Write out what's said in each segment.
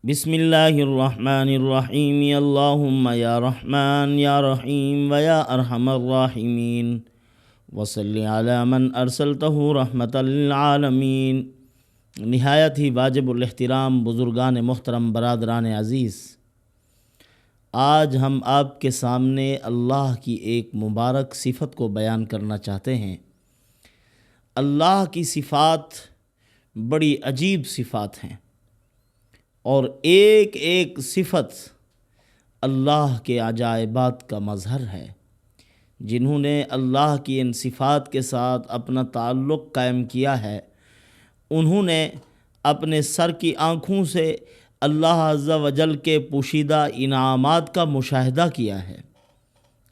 بسم اللہ الرحمن الرحیم اللہم یا رحمن یا رحیم ویا ارحم الراحمین وصلی علی من ارسلتہ رحمۃ للعالمین۔ نہایت ہی واجب الاحترام بزرگان محترم، برادران عزیز، آج ہم آپ کے سامنے اللہ کی ایک مبارک صفت کو بیان کرنا چاہتے ہیں۔ اللہ کی صفات بڑی عجیب صفات ہیں، اور ایک ایک صفت اللہ کے عجائبات کا مظہر ہے۔ جنہوں نے اللہ کی ان صفات کے ساتھ اپنا تعلق قائم کیا ہے، انہوں نے اپنے سر کی آنکھوں سے اللہ عز و جل کے پوشیدہ انعامات کا مشاہدہ کیا ہے،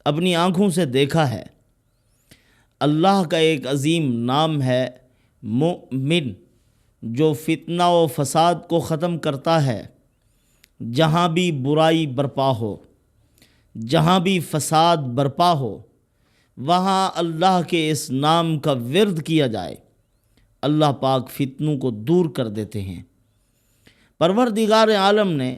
اپنی آنکھوں سے دیکھا ہے۔ اللہ کا ایک عظیم نام ہے مؤمن، جو فتنہ و فساد کو ختم کرتا ہے۔ جہاں بھی برائی برپا ہو، جہاں بھی فساد برپا ہو، وہاں اللہ کے اس نام کا ورد کیا جائے، اللہ پاک فتنوں کو دور کر دیتے ہیں۔ پروردگار عالم نے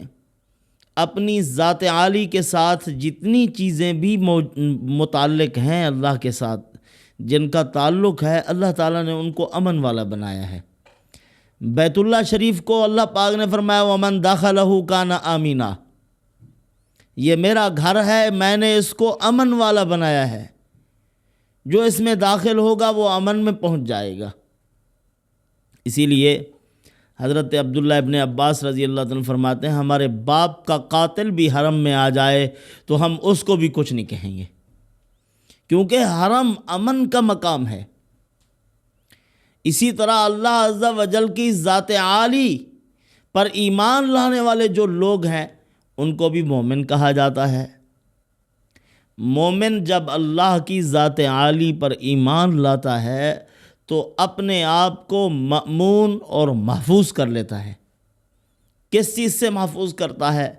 اپنی ذات عالی کے ساتھ جتنی چیزیں بھی متعلق ہیں اللہ کے ساتھ، جن کا تعلق ہے، اللہ تعالیٰ نے ان کو امن والا بنایا ہے۔ بیت اللہ شریف کو اللہ پاک نے فرمایا وَمَن دَخَلَهُ كَانَ آمِنًا، یہ میرا گھر ہے، میں نے اس کو امن والا بنایا ہے، جو اس میں داخل ہوگا وہ امن میں پہنچ جائے گا۔ اسی لیے حضرت عبداللہ ابن عباس رضی اللہ عنہ فرماتے ہیں، ہمارے باپ کا قاتل بھی حرم میں آ جائے تو ہم اس کو بھی کچھ نہیں کہیں گے، کیونکہ حرم امن کا مقام ہے۔ اسی طرح اللہ عز و جل کی ذات عالی پر ایمان لانے والے جو لوگ ہیں، ان کو بھی مومن کہا جاتا ہے۔ مومن جب اللہ کی ذات عالی پر ایمان لاتا ہے تو اپنے آپ کو مأمون اور محفوظ کر لیتا ہے۔ کس چیز سے محفوظ کرتا ہے؟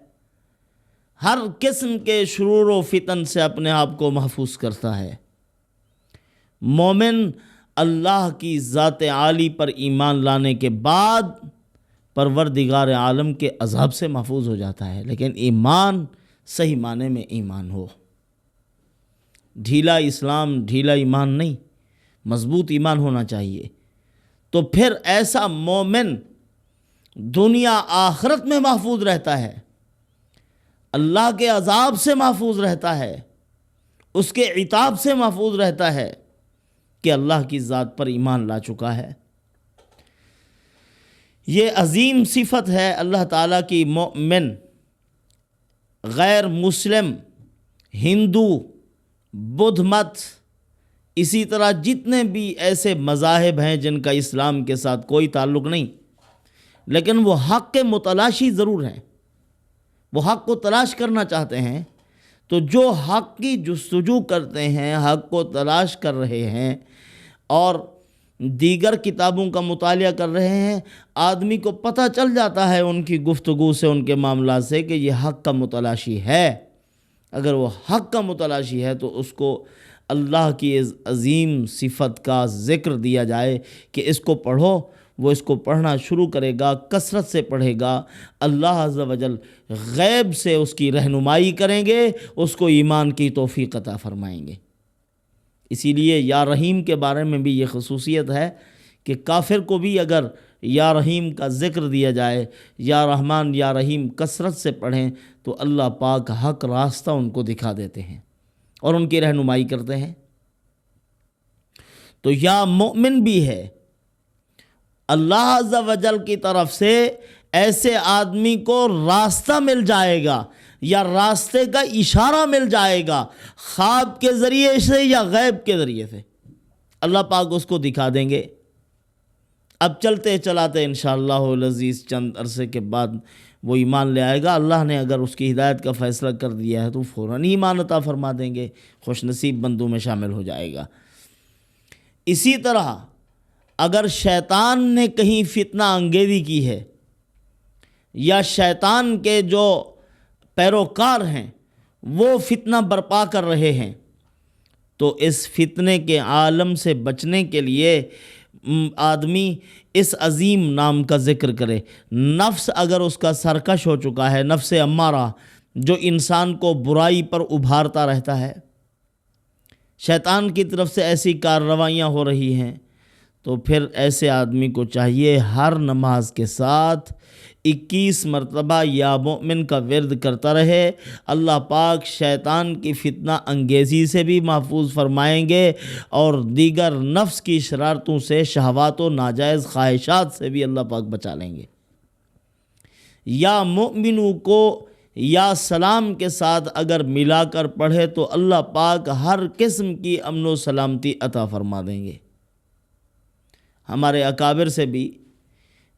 ہر قسم کے شرور و فتن سے اپنے آپ کو محفوظ کرتا ہے۔ مومن اللہ کی ذات عالی پر ایمان لانے کے بعد پروردگار عالم کے عذاب سے محفوظ ہو جاتا ہے، لیکن ایمان صحیح معنی میں ایمان ہو۔ ڈھیلا اسلام، ڈھیلا ایمان نہیں، مضبوط ایمان ہونا چاہیے۔ تو پھر ایسا مومن دنیا آخرت میں محفوظ رہتا ہے، اللہ کے عذاب سے محفوظ رہتا ہے، اس کے عتاب سے محفوظ رہتا ہے کہ اللہ کی ذات پر ایمان لا چکا ہے۔ یہ عظیم صفت ہے اللہ تعالیٰ کی مؤمن۔ غیر مسلم، ہندو، بدھ مت، اسی طرح جتنے بھی ایسے مذاہب ہیں جن کا اسلام کے ساتھ کوئی تعلق نہیں، لیکن وہ حق کے متلاشی ضرور ہیں، وہ حق کو تلاش کرنا چاہتے ہیں۔ تو جو حق کی جستجو کرتے ہیں، حق کو تلاش کر رہے ہیں اور دیگر کتابوں کا مطالعہ کر رہے ہیں، آدمی کو پتہ چل جاتا ہے ان کی گفتگو سے، ان کے معاملات سے، کہ یہ حق کا متلاشی ہے۔ اگر وہ حق کا متلاشی ہے تو اس کو اللہ کی عظیم صفت کا ذکر دیا جائے کہ اس کو پڑھو، وہ اس کو پڑھنا شروع کرے گا، کثرت سے پڑھے گا، اللہ عز و جل غیب سے اس کی رہنمائی کریں گے، اس کو ایمان کی توفیق عطا فرمائیں گے۔ اسی لیے یا رحیم کے بارے میں بھی یہ خصوصیت ہے کہ کافر کو بھی اگر یا رحیم کا ذکر دیا جائے، یا رحمان یا رحیم کثرت سے پڑھیں، تو اللہ پاک حق راستہ ان کو دکھا دیتے ہیں اور ان کی رہنمائی کرتے ہیں۔ تو یا مؤمن بھی ہے، اللہ عز و جل کی طرف سے ایسے آدمی کو راستہ مل جائے گا، یا راستے کا اشارہ مل جائے گا، خواب کے ذریعے سے یا غیب کے ذریعے سے اللہ پاک اس کو دکھا دیں گے۔ اب چلتے چلاتے انشاءاللہ العزیز چند عرصے کے بعد وہ ایمان لے آئے گا۔ اللہ نے اگر اس کی ہدایت کا فیصلہ کر دیا ہے تو فوراً ایمان عطا فرما دیں گے، خوش نصیب بندوں میں شامل ہو جائے گا۔ اسی طرح اگر شیطان نے کہیں فتنہ انگیزی کی ہے، یا شیطان کے جو پیروکار ہیں وہ فتنہ برپا کر رہے ہیں، تو اس فتنے کے عالم سے بچنے کے لیے آدمی اس عظیم نام کا ذکر کرے۔ نفس اگر اس کا سرکش ہو چکا ہے، نفس امارہ جو انسان کو برائی پر ابھارتا رہتا ہے، شیطان کی طرف سے ایسی کارروائیاں ہو رہی ہیں، تو پھر ایسے آدمی کو چاہیے ہر نماز کے ساتھ 21 مرتبہ یا مومن کا ورد کرتا رہے۔ اللہ پاک شیطان کی فتنہ انگیزی سے بھی محفوظ فرمائیں گے اور دیگر نفس کی شرارتوں سے، شہوات و ناجائز خواہشات سے بھی اللہ پاک بچا لیں گے۔ یا مومنوں کو یا سلام کے ساتھ اگر ملا کر پڑھے تو اللہ پاک ہر قسم کی امن و سلامتی عطا فرما دیں گے۔ ہمارے اکابر سے بھی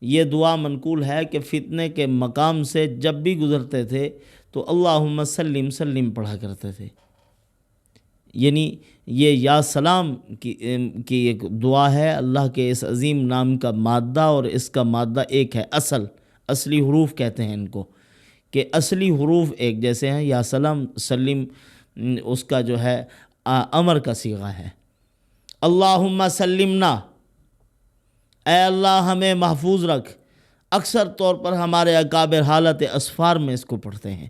یہ دعا منقول ہے کہ فتنے کے مقام سے جب بھی گزرتے تھے تو اللہم سلم سلم پڑھا کرتے تھے، یعنی یہ یا سلام کی ایک دعا ہے۔ اللہ کے اس عظیم نام کا مادہ اور اس کا مادہ ایک ہے، اصلی حروف کہتے ہیں ان کو، کہ اصلی حروف ایک جیسے ہیں۔ یا سلام سلم اس کا جو ہے امر کا صیغہ ہے۔ اللہم سلمنا، اے اللہ ہمیں محفوظ رکھ۔ اکثر طور پر ہمارے اکابر حالت اسفار میں اس کو پڑھتے ہیں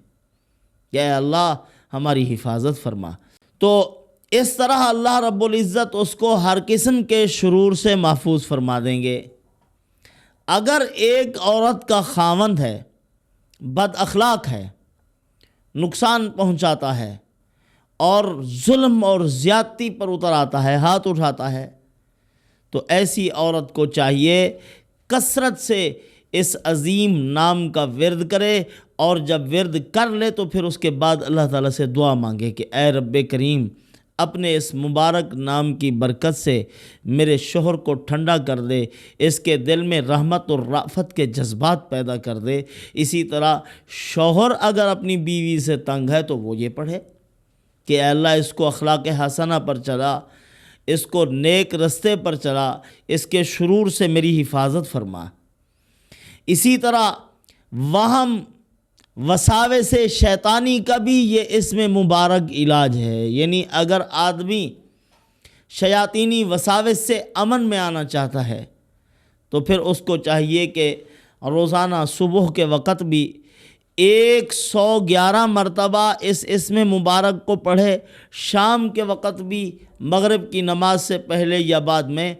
کہ اے اللہ ہماری حفاظت فرما۔ تو اس طرح اللہ رب العزت اس کو ہر قسم کے شرور سے محفوظ فرما دیں گے۔ اگر ایک عورت کا خاوند ہے، بد اخلاق ہے، نقصان پہنچاتا ہے اور ظلم اور زیادتی پر اتر آتا ہے، ہاتھ اٹھاتا ہے، تو ایسی عورت کو چاہیے کثرت سے اس عظیم نام کا ورد کرے، اور جب ورد کر لے تو پھر اس کے بعد اللہ تعالیٰ سے دعا مانگے کہ اے رب کریم اپنے اس مبارک نام کی برکت سے میرے شوہر کو ٹھنڈا کر دے، اس کے دل میں رحمت اور رأفت کے جذبات پیدا کر دے۔ اسی طرح شوہر اگر اپنی بیوی سے تنگ ہے تو وہ یہ پڑھے کہ اے اللہ اس کو اخلاق حسنہ پر چلا، اس کو نیک رستے پر چلا، اس کے شرور سے میری حفاظت فرما۔ اسی طرح وہم وساوس شیطانی کا بھی یہ اسم مبارک علاج ہے، یعنی اگر آدمی شیاطینی وساوس سے امن میں آنا چاہتا ہے تو پھر اس کو چاہیے کہ روزانہ صبح کے وقت بھی 111 مرتبہ اس اسم مبارک کو پڑھے، شام کے وقت بھی مغرب کی نماز سے پہلے یا بعد میں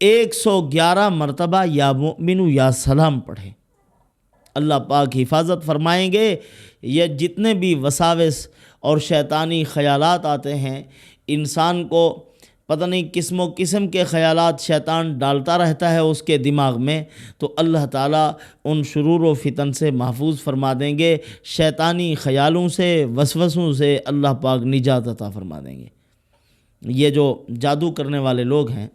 111 مرتبہ یا مؤمن یا سلام پڑھے۔ اللہ پاک حفاظت فرمائیں گے۔ یہ جتنے بھی وساوس اور شیطانی خیالات آتے ہیں، انسان کو پتہ نہیں قسم و قسم کے خیالات شیطان ڈالتا رہتا ہے اس کے دماغ میں، تو اللہ تعالیٰ ان شرور و فتن سے محفوظ فرما دیں گے۔ شیطانی خیالوں سے، وسوسوں سے اللہ پاک نجات عطا فرما دیں گے۔ یہ جو جادو کرنے والے لوگ ہیں،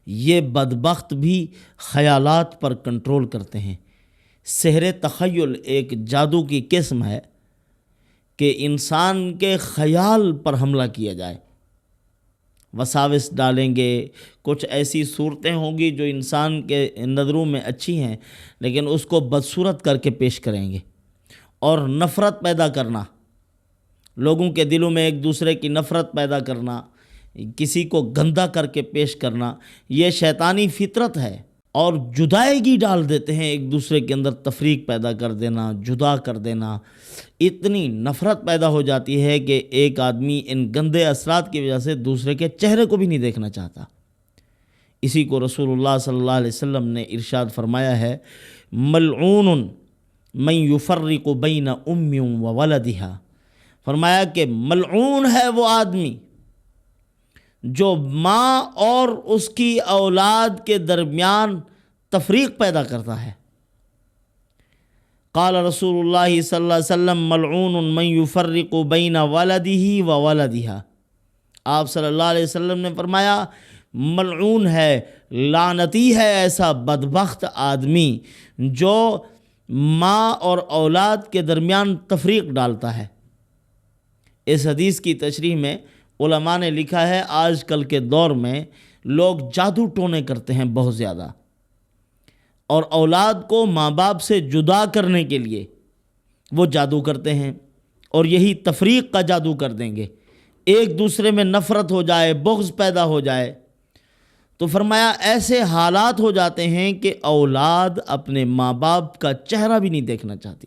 یہ بدبخت بھی خیالات پر کنٹرول کرتے ہیں۔ سحر تخیل ایک جادو کی قسم ہے کہ انسان کے خیال پر حملہ کیا جائے، وساوس ڈالیں گے، کچھ ایسی صورتیں ہوں گی جو انسان کے نظروں میں اچھی ہیں لیکن اس کو بدصورت کر کے پیش کریں گے، اور نفرت پیدا کرنا، لوگوں کے دلوں میں ایک دوسرے کی نفرت پیدا کرنا، کسی کو گندا کر کے پیش کرنا، یہ شیطانی فطرت ہے۔ اور جدائیگی ڈال دیتے ہیں، ایک دوسرے کے اندر تفریق پیدا کر دینا، جدا کر دینا، اتنی نفرت پیدا ہو جاتی ہے کہ ایک آدمی ان گندے اثرات کی وجہ سے دوسرے کے چہرے کو بھی نہیں دیکھنا چاہتا۔ اسی کو رسول اللہ صلی اللہ علیہ وسلم نے ارشاد فرمایا ہے، ملعون من یفرق بین ام و ولدہا، فرمایا کہ ملعون ہے وہ آدمی جو ماں اور اس کی اولاد کے درمیان تفریق پیدا کرتا ہے۔ قال رسول اللہ صلی اللہ علیہ وسلم ملعون من یفرق بین ولدہ و ولدہا، آپ صلی اللہ علیہ وسلم نے فرمایا ملعون ہے، لعنتی ہے ایسا بدبخت آدمی جو ماں اور اولاد کے درمیان تفریق ڈالتا ہے۔ اس حدیث کی تشریح میں علماء نے لکھا ہے، آج کل کے دور میں لوگ جادو ٹونے کرتے ہیں بہت زیادہ، اور اولاد کو ماں باپ سے جدا کرنے کے لیے وہ جادو کرتے ہیں، اور یہی تفریق کا جادو کر دیں گے، ایک دوسرے میں نفرت ہو جائے، بغض پیدا ہو جائے۔ تو فرمایا ایسے حالات ہو جاتے ہیں کہ اولاد اپنے ماں باپ کا چہرہ بھی نہیں دیکھنا چاہتی،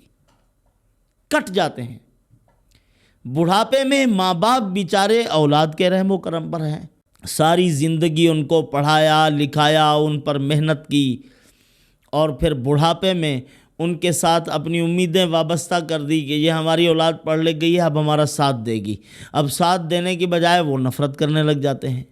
کٹ جاتے ہیں۔ بڑھاپے میں ماں باپ بیچارے اولاد کے رحم و کرم پر ہیں، ساری زندگی ان کو پڑھایا لکھایا، ان پر محنت کی، اور پھر بڑھاپے میں ان کے ساتھ اپنی امیدیں وابستہ کر دی کہ یہ ہماری اولاد پڑھ لکھ گئی ہے، اب ہمارا ساتھ دے گی۔ اب ساتھ دینے کی بجائے وہ نفرت کرنے لگ جاتے ہیں۔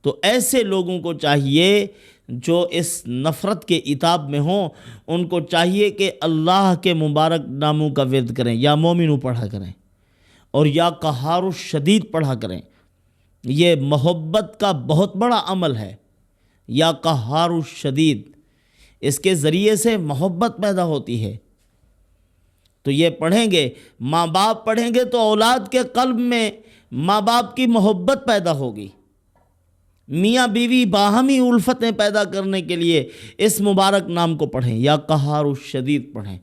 تو ایسے لوگوں کو چاہیے جو اس نفرت کے عتاب میں ہوں، ان کو چاہیے کہ اللہ کے مبارک ناموں کا ورد کریں، یا مومنو پڑھا کریں اور یا قہار الشدید پڑھا کریں۔ یہ محبت کا بہت بڑا عمل ہے، یا قہار الشدید، اس کے ذریعے سے محبت پیدا ہوتی ہے۔ تو یہ پڑھیں گے، ماں باپ پڑھیں گے تو اولاد کے قلب میں ماں باپ کی محبت پیدا ہوگی۔ میاں بیوی باہمی الفتیں پیدا کرنے کے لیے اس مبارک نام کو پڑھیں، یا قہار الشدید پڑھیں۔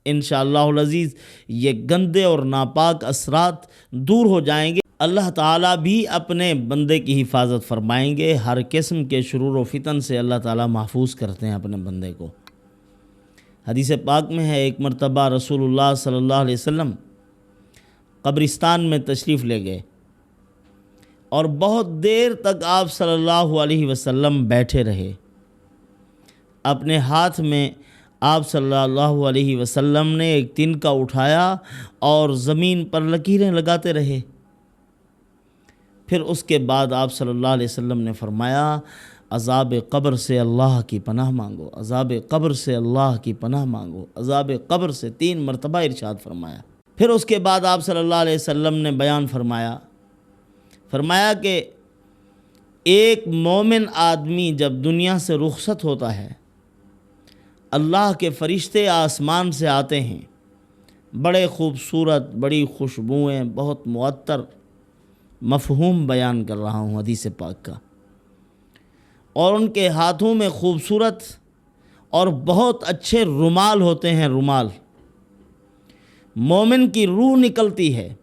انشاءاللہ العزیز یہ گندے اور ناپاک اثرات دور ہو جائیں گے۔ اللہ تعالیٰ بھی اپنے بندے کی حفاظت فرمائیں گے، ہر قسم کے شرور و فتن سے اللہ تعالیٰ محفوظ کرتے ہیں اپنے بندے کو۔ حدیث پاک میں ہے، ایک مرتبہ رسول اللہ صلی اللہ علیہ وسلم قبرستان میں تشریف لے گئے، اور بہت دیر تک آپ صلی اللہ علیہ وسلم بیٹھے رہے۔ اپنے ہاتھ میں آپ صلی اللہ علیہ وسلم نے ایک تنکا اٹھایا اور زمین پر لکیریں لگاتے رہے۔ پھر اس کے بعد آپ صلی اللہ علیہ وسلم نے فرمایا، عذاب قبر سے اللہ کی پناہ مانگو، عذاب قبر سے اللہ کی پناہ مانگو، عذاب قبر سے 3 مرتبہ ارشاد فرمایا۔ پھر اس کے بعد آپ صلی اللہ علیہ وسلم نے بیان فرمایا کہ ایک مومن آدمی جب دنیا سے رخصت ہوتا ہے، اللہ کے فرشتے آسمان سے آتے ہیں، بڑے خوبصورت، بڑی خوشبوئیں، بہت معطر، مفہوم بیان کر رہا ہوں حدیث پاک کا، اور ان کے ہاتھوں میں خوبصورت اور بہت اچھے رومال ہوتے ہیں۔ رومال، مومن کی روح نکلتی ہے،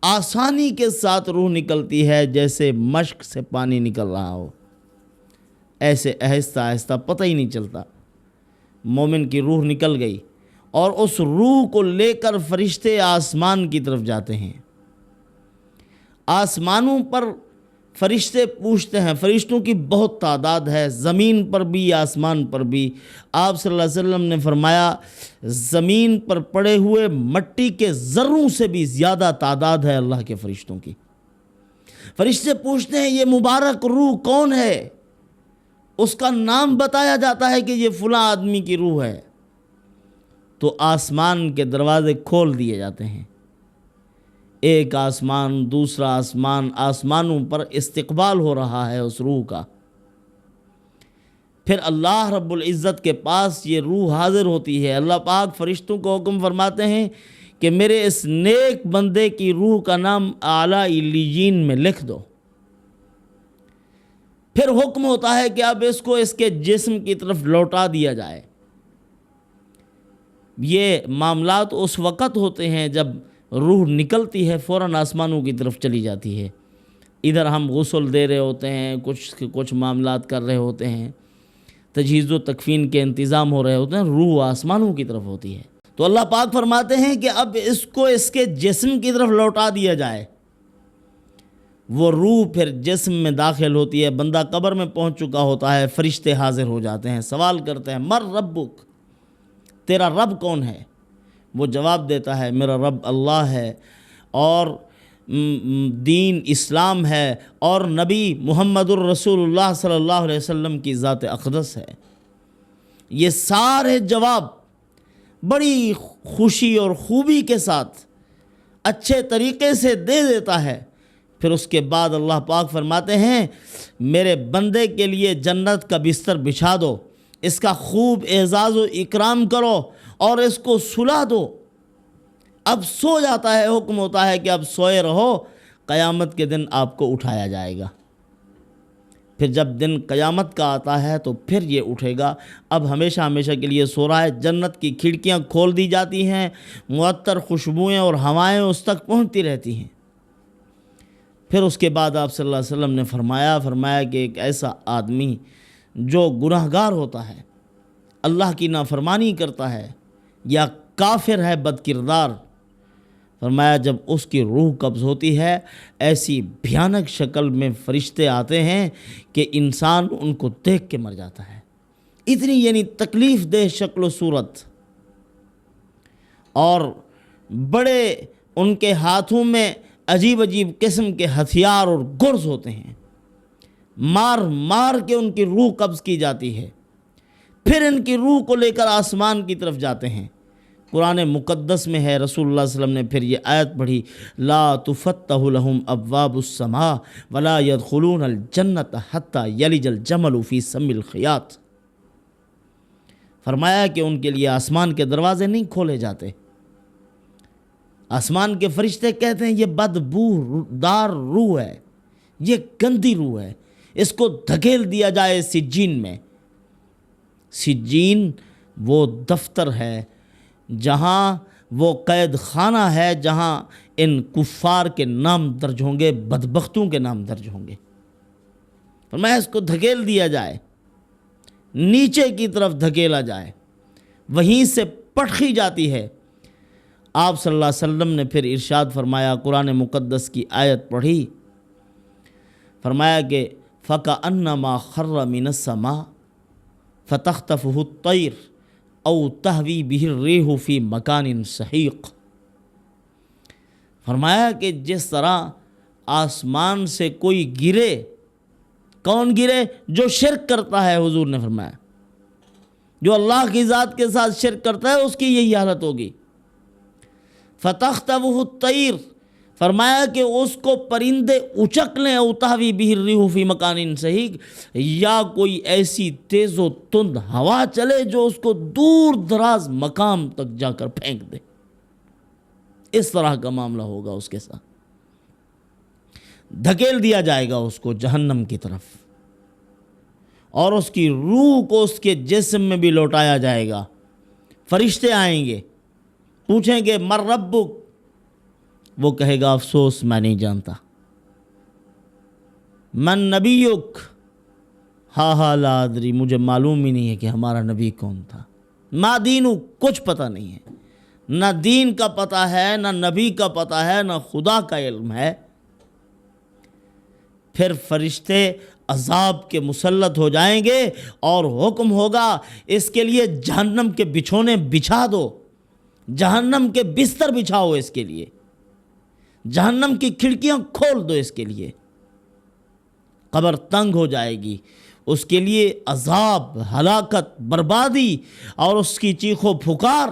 آسانی کے ساتھ روح نکلتی ہے، جیسے مشک سے پانی نکل رہا ہو، ایسے آہستہ آہستہ پتہ ہی نہیں چلتا۔ مومن کی روح نکل گئی، اور اس روح کو لے کر فرشتے آسمان کی طرف جاتے ہیں۔ آسمانوں پر فرشتے پوچھتے ہیں، فرشتوں کی بہت تعداد ہے، زمین پر بھی آسمان پر بھی۔ آپ صلی اللہ علیہ وسلم نے فرمایا، زمین پر پڑے ہوئے مٹی کے ذروں سے بھی زیادہ تعداد ہے اللہ کے فرشتوں کی۔ فرشتے پوچھتے ہیں، یہ مبارک روح کون ہے؟ اس کا نام بتایا جاتا ہے کہ یہ فلاں آدمی کی روح ہے، تو آسمان کے دروازے کھول دیے جاتے ہیں۔ ایک آسمان، دوسرا آسمان، آسمانوں پر استقبال ہو رہا ہے اس روح کا۔ پھر اللہ رب العزت کے پاس یہ روح حاضر ہوتی ہے۔ اللہ پاک فرشتوں کو حکم فرماتے ہیں کہ میرے اس نیک بندے کی روح کا نام اعلیٰ علیین میں لکھ دو۔ پھر حکم ہوتا ہے کہ اب اس کو اس کے جسم کی طرف لوٹا دیا جائے۔ یہ معاملات اس وقت ہوتے ہیں جب روح نکلتی ہے، فوراً آسمانوں کی طرف چلی جاتی ہے۔ ادھر ہم غسل دے رہے ہوتے ہیں، کچھ معاملات کر رہے ہوتے ہیں، تجہیز و تکفین کے انتظام ہو رہے ہوتے ہیں، روح آسمانوں کی طرف ہوتی ہے۔ تو اللہ پاک فرماتے ہیں کہ اب اس کو اس کے جسم کی طرف لوٹا دیا جائے۔ وہ روح پھر جسم میں داخل ہوتی ہے، بندہ قبر میں پہنچ چکا ہوتا ہے، فرشتے حاضر ہو جاتے ہیں، سوال کرتے ہیں، مر ربک، تیرا رب کون ہے؟ وہ جواب دیتا ہے، میرا رب اللہ ہے، اور دین اسلام ہے، اور نبی محمد الرسول اللہ صلی اللہ علیہ وسلم کی ذات اقدس ہے۔ یہ سارے جواب بڑی خوشی اور خوبی کے ساتھ اچھے طریقے سے دے دیتا ہے۔ پھر اس کے بعد اللہ پاک فرماتے ہیں، میرے بندے کے لیے جنت کا بستر بچھا دو، اس کا خوب اعزاز و اکرام کرو، اور اس کو سلا دو۔ اب سو جاتا ہے، حکم ہوتا ہے کہ اب سوئے رہو، قیامت کے دن آپ کو اٹھایا جائے گا۔ پھر جب دن قیامت کا آتا ہے تو پھر یہ اٹھے گا، اب ہمیشہ ہمیشہ کے لیے سو رہا ہے۔ جنت کی کھڑکیاں کھول دی جاتی ہیں، معطر خوشبوئیں اور ہوائیں اس تک پہنچتی رہتی ہیں۔ پھر اس کے بعد آپ صلی اللہ علیہ وسلم نے فرمایا کہ ایک ایسا آدمی جو گناہگار ہوتا ہے، اللہ کی نافرمانی کرتا ہے یا کافر ہے، بد کردار، فرمایا جب اس کی روح قبض ہوتی ہے ایسی بھیانک شکل میں فرشتے آتے ہیں کہ انسان ان کو دیکھ کے مر جاتا ہے، اتنی یعنی تکلیف دہ شکل و صورت، اور بڑے ان کے ہاتھوں میں عجیب عجیب قسم کے ہتھیار اور گرز ہوتے ہیں، مار مار کے ان کی روح قبض کی جاتی ہے، پھر ان کی روح کو لے کر آسمان کی طرف جاتے ہیں۔ قرآن مقدس میں ہے، رسول اللہ صلی اللہ علیہ وسلم نے پھر یہ آیت پڑھی، لا تفتح لهم ابواب السماء ولا يدخلون الجنة حتى يلج الجمل في سم الخياط، فرمایا کہ ان کے لیے آسمان کے دروازے نہیں کھولے جاتے۔ آسمان کے فرشتے کہتے ہیں یہ بدبو دار روح ہے، یہ گندی روح ہے، اس کو دھکیل دیا جائے سجین میں۔ سجین وہ دفتر ہے، جہاں وہ قید خانہ ہے، جہاں ان کفار کے نام درج ہوں گے، بدبختوں کے نام درج ہوں گے۔ فرمایا اس کو دھکیل دیا جائے، نیچے کی طرف دھکیلا جائے، وہیں سے پٹخی جاتی ہے۔ آپ صلی اللہ علیہ وسلم نے پھر ارشاد فرمایا، قرآن مقدس کی آیت پڑھی، فرمایا کہ فَكَأَنَّمَا خَرَّ مِنَ السَّمَاءِ فَتَخْطَفُهُ الطَّيْرُ او تہوی بہ الریح فی مکان سحیق، فرمایا کہ جس طرح آسمان سے کوئی گرے، کون گرے؟ جو شرک کرتا ہے، حضور نے فرمایا جو اللہ کی ذات کے ساتھ شرک کرتا ہے اس کی یہی حالت ہوگی۔ فتخطفہ الطیر، فرمایا کہ اس کو پرندے اچک لیں، او تہوی بہ الریح فی مکان سحیق، یا کوئی ایسی تیز و تند ہوا چلے جو اس کو دور دراز مقام تک جا کر پھینک دے۔ اس طرح کا معاملہ ہوگا اس کے ساتھ، دھکیل دیا جائے گا اس کو جہنم کی طرف، اور اس کی روح کو اس کے جسم میں بھی لوٹایا جائے گا۔ فرشتے آئیں گے، پوچھیں گے من ربک، وہ کہے گا افسوس میں نہیں جانتا۔ من نبیک، ہاں لا ادری، مجھے معلوم ہی نہیں ہے کہ ہمارا نبی کون تھا۔ ما دینک، کچھ پتہ نہیں ہے، نہ دین کا پتہ ہے، نہ نبی کا پتہ ہے، نہ خدا کا علم ہے۔ پھر فرشتے عذاب کے مسلط ہو جائیں گے اور حکم ہوگا اس کے لیے جہنم کے بچھونے بچھا دو، جہنم کے بستر بچھاؤ، اس کے لیے جہنم کی کھڑکیاں کھول دو، اس کے لیے قبر تنگ ہو جائے گی، اس کے لیے عذاب، ہلاکت، بربادی، اور اس کی چیخ و پھکار،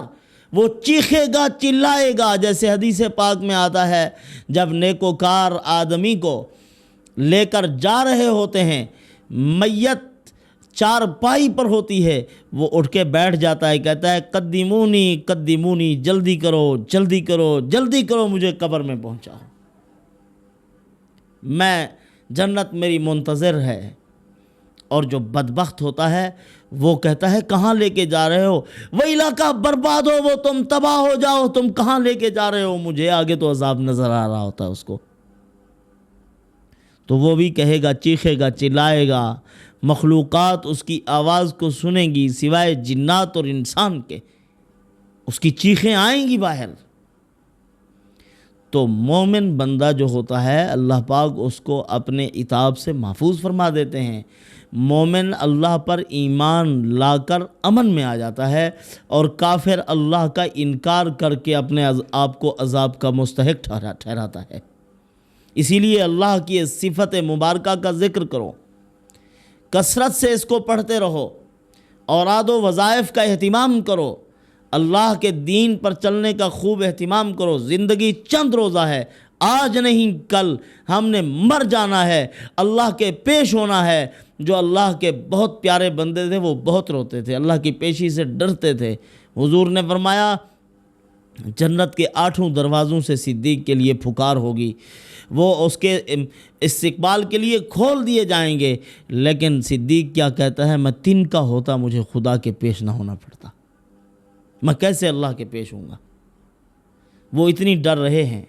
وہ چیخے گا، چلائے گا، جیسے حدیث پاک میں آتا ہے جب نیکوکار آدمی کو لے کر جا رہے ہوتے ہیں، میت چار پائی پر ہوتی ہے، وہ اٹھ کے بیٹھ جاتا ہے، کہتا ہے قدمونی قدمونی، جلدی کرو جلدی کرو جلدی کرو، مجھے قبر میں پہنچاؤ، میں جنت میری منتظر ہے۔ اور جو بدبخت ہوتا ہے وہ کہتا ہے کہاں لے کے جا رہے ہو؟ وہ علاقہ برباد ہو، وہ تم تباہ ہو جاؤ، تم کہاں لے کے جا رہے ہو مجھے؟ آگے تو عذاب نظر آ رہا ہوتا ہے اس کو، تو وہ بھی کہے گا، چیخے گا، چلائے گا، مخلوقات اس کی آواز کو سنیں گی سوائے جنات اور انسان کے، اس کی چیخیں آئیں گی باہر۔ تو مومن بندہ جو ہوتا ہے اللہ پاک اس کو اپنے عتاب سے محفوظ فرما دیتے ہیں۔ مومن اللہ پر ایمان لا کر امن میں آ جاتا ہے، اور کافر اللہ کا انکار کر کے اپنے آپ کو عذاب کا مستحق ٹھہراتا ہے۔ اسی لیے اللہ کی اس صفت مبارکہ کا ذکر کرو، کثرت سے اس کو پڑھتے رہو، اوراد و وظائف کا اہتمام کرو، اللہ کے دین پر چلنے کا خوب اہتمام کرو۔ زندگی چند روزہ ہے، آج نہیں کل ہم نے مر جانا ہے، اللہ کے پیش ہونا ہے۔ جو اللہ کے بہت پیارے بندے تھے وہ بہت روتے تھے، اللہ کی پیشی سے ڈرتے تھے۔ حضور نے فرمایا جنت کے 8 دروازوں سے صدیق کے لیے پھکار ہوگی، وہ اس کے استقبال کے لیے کھول دیے جائیں گے، لیکن صدیق کیا کہتا ہے، میں تن کا ہوتا مجھے خدا کے پیش نہ ہونا پڑتا، میں کیسے اللہ کے پیش ہوں گا؟ وہ اتنی ڈر رہے ہیں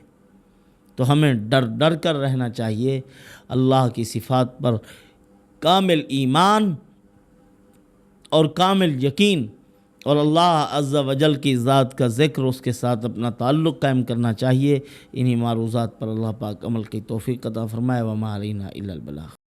تو ہمیں ڈر ڈر کر رہنا چاہیے، اللہ کی صفات پر کامل ایمان اور کامل یقین، اور اللہ عز و جل کی ذات کا ذکر، اس کے ساتھ اپنا تعلق قائم کرنا چاہیے۔ انہی معروضات پر اللہ پاک عمل کی توفیق عطا فرمائے۔ وما علینا الا البلاغ۔